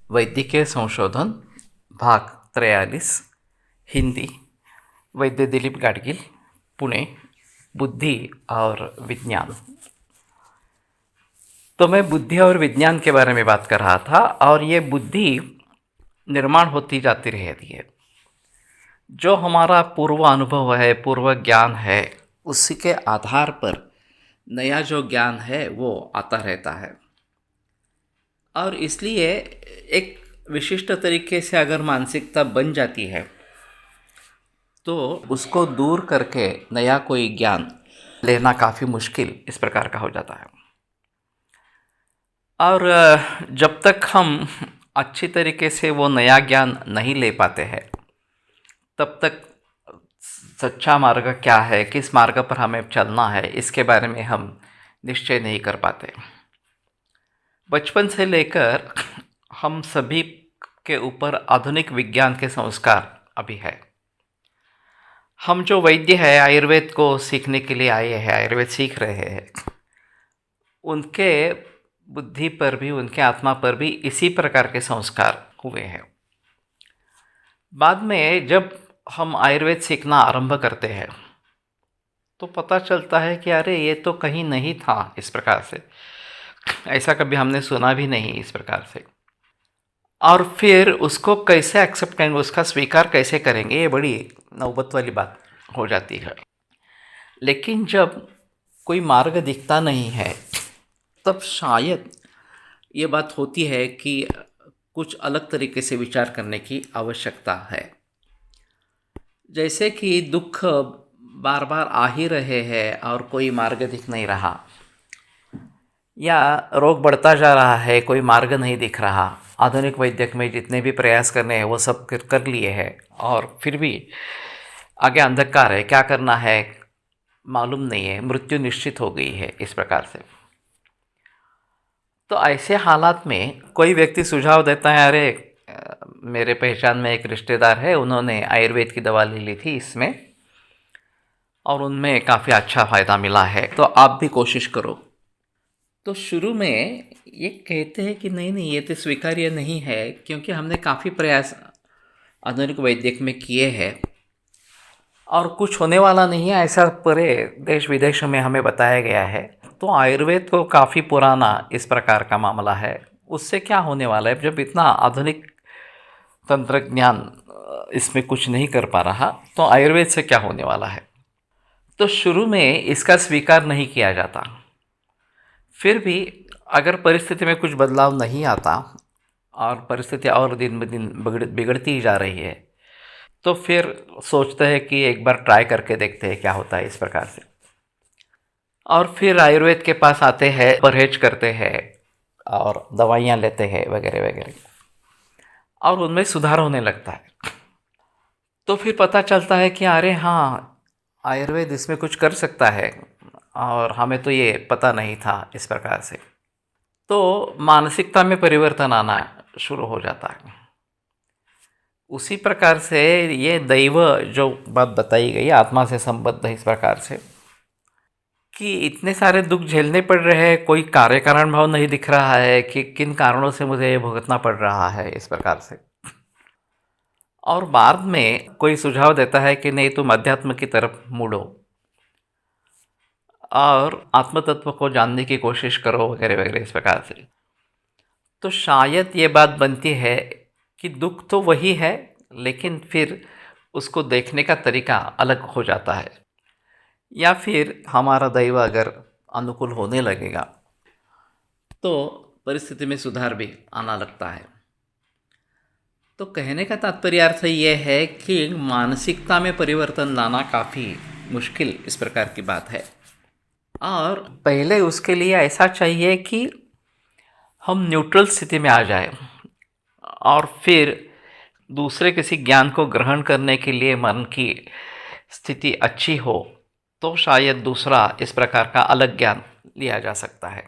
वैद्यकीय संशोधन भाग 43 हिंदी वैद्य दिलीप गाडगिल पुणे बुद्धि और विज्ञान। तो मैं बुद्धि और विज्ञान के बारे में बात कर रहा था और ये बुद्धि निर्माण होती जाती रहती है। जो हमारा पूर्व अनुभव है, पूर्व ज्ञान है, उसी के आधार पर नया जो ज्ञान है वो आता रहता है। और इसलिए एक विशिष्ट तरीके से अगर मानसिकता बन जाती है तो उसको दूर करके नया कोई ज्ञान लेना काफ़ी मुश्किल इस प्रकार का हो जाता है। और जब तक हम अच्छी तरीके से वो नया ज्ञान नहीं ले पाते हैं तब तक सच्चा मार्ग क्या है, किस मार्ग पर हमें चलना है, इसके बारे में हम निश्चय नहीं कर पाते। बचपन से लेकर हम सभी के ऊपर आधुनिक विज्ञान के संस्कार अभी है। हम जो वैद्य है, आयुर्वेद को सीखने के लिए आए हैं, आयुर्वेद सीख रहे हैं, उनके बुद्धि पर भी, उनके आत्मा पर भी इसी प्रकार के संस्कार हुए हैं। बाद में जब हम आयुर्वेद सीखना आरंभ करते हैं तो पता चलता है कि अरे ये तो कहीं नहीं था इस प्रकार से, ऐसा कभी हमने सुना भी नहीं इस प्रकार से। और फिर उसको कैसे एक्सेप्ट करेंगे, उसका स्वीकार कैसे करेंगे, ये बड़ी नौबत वाली बात हो जाती है। लेकिन जब कोई मार्ग दिखता नहीं है तब शायद ये बात होती है कि कुछ अलग तरीके से विचार करने की आवश्यकता है। जैसे कि दुख बार बार आ ही रहे हैं और कोई मार्ग दिख नहीं रहा, या रोग बढ़ता जा रहा है, कोई मार्ग नहीं दिख रहा। आधुनिक वैद्यक में जितने भी प्रयास करने हैं वो सब कर लिए हैं और फिर भी आगे अंधकार है, क्या करना है मालूम नहीं है, मृत्यु निश्चित हो गई है इस प्रकार से। तो ऐसे हालात में कोई व्यक्ति सुझाव देता है, अरे मेरे पहचान में एक रिश्तेदार है, उन्होंने आयुर्वेद की दवा ले ली थी इसमें और उनमें काफ़ी अच्छा फ़ायदा मिला है, तो आप भी कोशिश करो। तो शुरू में ये कहते हैं कि नहीं, ये तो स्वीकार्य नहीं है, क्योंकि हमने काफ़ी प्रयास आधुनिक वैद्यक में किए हैं और कुछ होने वाला नहीं है, ऐसा पूरे देश विदेश में हमें बताया गया है। तो आयुर्वेद तो काफ़ी पुराना इस प्रकार का मामला है, उससे क्या होने वाला है जब इतना आधुनिक तंत्रज्ञान इसमें कुछ नहीं कर पा रहा, तो आयुर्वेद से क्या होने वाला है। तो शुरू में इसका स्वीकार नहीं किया जाता। फिर भी अगर परिस्थिति में कुछ बदलाव नहीं आता और परिस्थिति और दिन ब दिन बिगड़ती ही जा रही है तो फिर सोचते हैं कि एक बार ट्राई करके देखते हैं क्या होता है इस प्रकार से। और फिर आयुर्वेद के पास आते हैं, परहेज करते हैं और दवाइयाँ लेते हैं वगैरह वगैरह, और उनमें सुधार होने लगता है। तो फिर पता चलता है कि अरे हाँ, आयुर्वेद इसमें कुछ कर सकता है और हमें तो ये पता नहीं था इस प्रकार से। तो मानसिकता में परिवर्तन आना शुरू हो जाता है। उसी प्रकार से ये दैव जो बात बताई गई आत्मा से संबद्ध इस प्रकार से कि इतने सारे दुख झेलने पड़ रहे हैं, कोई कार्य कारण भाव नहीं दिख रहा है कि किन कारणों से मुझे ये भुगतना पड़ रहा है इस प्रकार से। और बाद में कोई सुझाव देता है कि नहीं, तुम अध्यात्म की तरफ मुड़ो और आत्म तत्व को जानने की कोशिश करो वगैरह वगैरह इस प्रकार से। तो शायद ये बात बनती है कि दुख तो वही है, लेकिन फिर उसको देखने का तरीका अलग हो जाता है, या फिर हमारा दैव अगर अनुकूल होने लगेगा तो परिस्थिति में सुधार भी आना लगता है। तो कहने का तात्पर्य अर्थ ये है कि मानसिकता में परिवर्तन लाना काफ़ी मुश्किल इस प्रकार की बात है, और पहले उसके लिए ऐसा चाहिए कि हम न्यूट्रल स्थिति में आ जाए और फिर दूसरे किसी ज्ञान को ग्रहण करने के लिए मन की स्थिति अच्छी हो तो शायद दूसरा इस प्रकार का अलग ज्ञान लिया जा सकता है।